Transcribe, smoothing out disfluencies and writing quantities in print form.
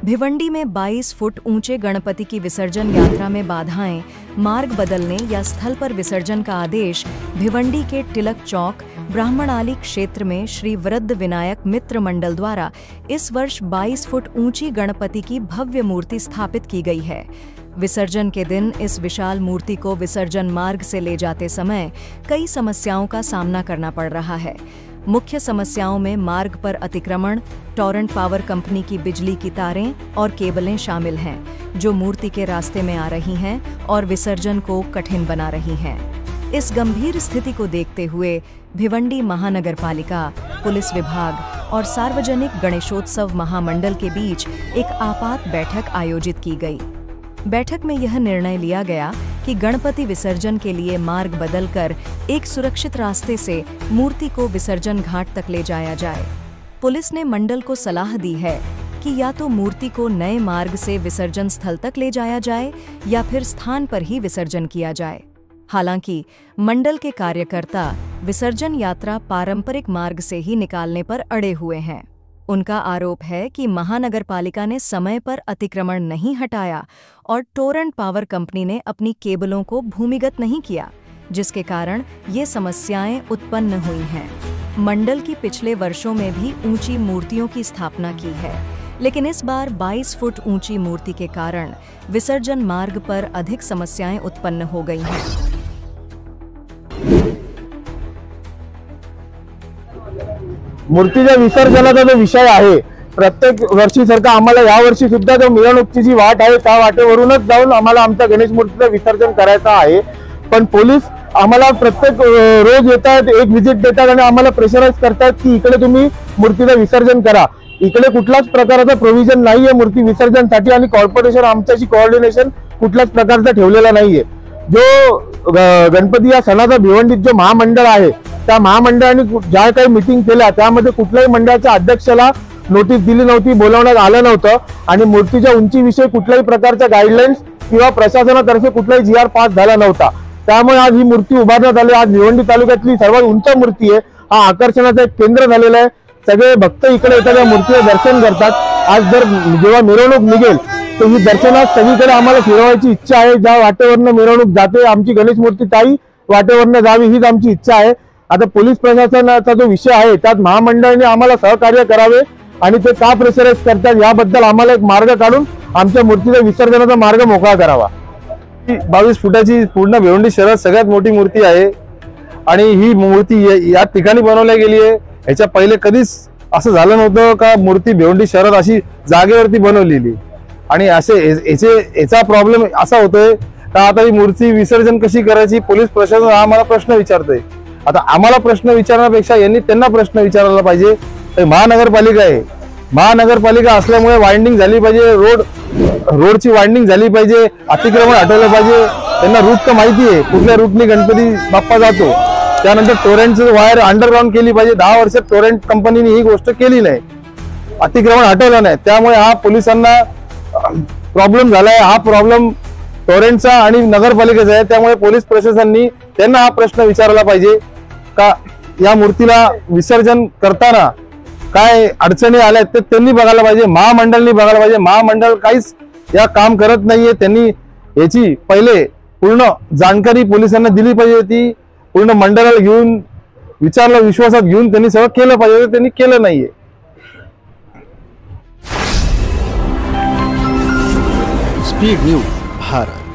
भिवंडी में 22 फुट ऊंचे गणपति की विसर्जन यात्रा में बाधाएं, मार्ग बदलने या स्थल पर विसर्जन का आदेश। भिवंडी के तिलक चौक ब्राह्मणाली क्षेत्र में श्री वृद्ध विनायक मित्र मंडल द्वारा इस वर्ष 22 फुट ऊंची गणपति की भव्य मूर्ति स्थापित की गई है। विसर्जन के दिन इस विशाल मूर्ति को विसर्जन मार्ग से ले जाते समय कई समस्याओं का सामना करना पड़ रहा है। मुख्य समस्याओं में मार्ग पर अतिक्रमण, टोरेंट पावर कंपनी की बिजली की तारें और केबलें शामिल हैं, जो मूर्ति के रास्ते में आ रही हैं और विसर्जन को कठिन बना रही हैं। इस गंभीर स्थिति को देखते हुए भिवंडी महानगर पालिका, पुलिस विभाग और सार्वजनिक गणेशोत्सव महामंडल के बीच एक आपात बैठक आयोजित की गई। बैठक में यह निर्णय लिया गया कि गणपति विसर्जन के लिए मार्ग बदलकर एक सुरक्षित रास्ते से मूर्ति को विसर्जन घाट तक ले जाया जाए। पुलिस ने मंडल को सलाह दी है कि या तो मूर्ति को नए मार्ग से विसर्जन स्थल तक ले जाया जाए या फिर स्थान पर ही विसर्जन किया जाए। हालांकि मंडल के कार्यकर्ता विसर्जन यात्रा पारंपरिक मार्ग से ही निकालने पर अड़े हुए हैं। उनका आरोप है कि महानगर पालिका ने समय पर अतिक्रमण नहीं हटाया और टोरेंट पावर कंपनी ने अपनी केबलों को भूमिगत नहीं किया, जिसके कारण ये समस्याएं उत्पन्न हुई हैं। मंडल की पिछले वर्षों में भी ऊंची मूर्तियों की स्थापना की है, लेकिन इस बार 22 फुट ऊंची मूर्ति के कारण विसर्जन मार्ग पर अधिक समस्याएं उत्पन्न हो गई हैं। मूर्तीच्या विसर्जनाचा जो विषय आहे, प्रत्येक वर्षीसारखा आम्हाला या वर्षी सुद्धा जो मिरवणुकीची जी वाट आहे त्या वाटेवरूनच जाऊन आम्हाला आमच्या गणेश मूर्तीचं विसर्जन करायचं आहे। पण पोलीस आम्हाला प्रत्येक रोज येतात, एक विजिट देतात आणि आम्हाला प्रेशराइज करतात की इकडे तुम्ही मूर्तीचं विसर्जन करा। इकडे कुठल्याच प्रकारचा प्रोव्हिजन नाहीये मूर्ती विसर्जनसाठी आणि कॉर्पोरेशन आमच्याशी कोऑर्डिनेशन कुठल्याच प्रकारचा ठेवलेला नाहीये। जो गणपती या सणाचा भिवंडीत जो महामंडळ आहे, त्या महामंडळाने ज्या काही मीटिंग केल्या त्यामध्ये कुठल्याही मंडळाच्या अध्यक्षाला नोटीस दिली नव्हती, बोलावण्यात आलं नव्हतं आणि मूर्तीच्या उंचीविषयी कुठल्याही प्रकारच्या गाईडलाईन्स किंवा प्रशासनातर्फे कुठलाही GR पास झाला नव्हता। त्यामुळे आज ही मूर्ती उभारण्यात आली। आज भिवंडी तालुक्यातली सर्वात उंच मूर्ती आहे, हा आकर्षणाचं एक केंद्र झालेलं आहे। सगळे भक्त इकडे येतात, या मूर्तीचे दर्शन करतात। आज जर जेव्हा मिरवणूक निघेल तर ही दर्शनात सगळीकडे आम्हाला फिरवायची इच्छा आहे। ज्या वाटेवरनं मिरवणूक जाते, आमची गणेश मूर्ती त्याही वाटेवरनं जावी हीच आमची इच्छा आहे। आता पोलीस प्रशासनाचा जो विषय आहे त्यात महामंडळाने आम्हाला सहकार्य करावे आणि ते का प्रेशराइज करतात याबद्दल आम्हाला एक मार्ग काढून आमच्या मूर्तीच्या विसर्जनाचा मार्ग मोकळा करावा। 22 फुटाची पूर्ण भिवंडी शहरात सगळ्यात मोठी मूर्ती आहे आणि ही मूर्ती या ठिकाणी बनवली गेली आहे। याच्या पहिले कधीच असं झालं नव्हतं का मूर्ती भिवंडी शहरात अशी जागेवरती बनवलेली आणि याचा प्रॉब्लेम असा होतोय का आता ही मूर्ती विसर्जन कशी करायची, पोलीस प्रशासन आम्हाला प्रश्न विचारतोय। आता आम्हाला प्रश्न विचारण्यापेक्षा यांनी त्यांना प्रश्न विचारायला पाहिजे। महानगरपालिका आहे, महानगरपालिका असल्यामुळे वाइंडिंग झाली पाहिजे, रोडची वाइंडिंग झाली पाहिजे, अतिक्रमण हटवलं पाहिजे। त्यांना रूट तर माहिती आहे, कुठल्या रूटने गणपती बाप्पा जातो। त्यानंतर टोरेंटची वायर अंडरग्राउंड केली पाहिजे। 10 वर्षात टोरेंट कंपनीने ही गोष्ट केली नाही, अतिक्रमण हटवलं नाही। त्यामुळे हा पोलिसांना प्रॉब्लेम झालाय। हा प्रॉब्लेम टोरेंटचा आणि नगरपालिकेचा आहे। त्यामुळे पोलीस प्रशासनाने त्यांना हा प्रश्न विचारला पाहिजे का या मूर्तीला विसर्जन करताना काय अडचणी आल्या ते त्यांनी बघायला पाहिजे, महामंडळाने बघायला पाहिजे। महामंडळ काहीच या काम करत नाहीये। त्यांनी याची पहिले पूर्ण जानकारी पोलिसांना दिली पाहिजे, ती पूर्ण मंडळाला घेऊन विचारलं, विश्वासात घेऊन त्यांनी सगळं केलं पाहिजे, त्यांनी केलं नाहीये। Speed news Bharat.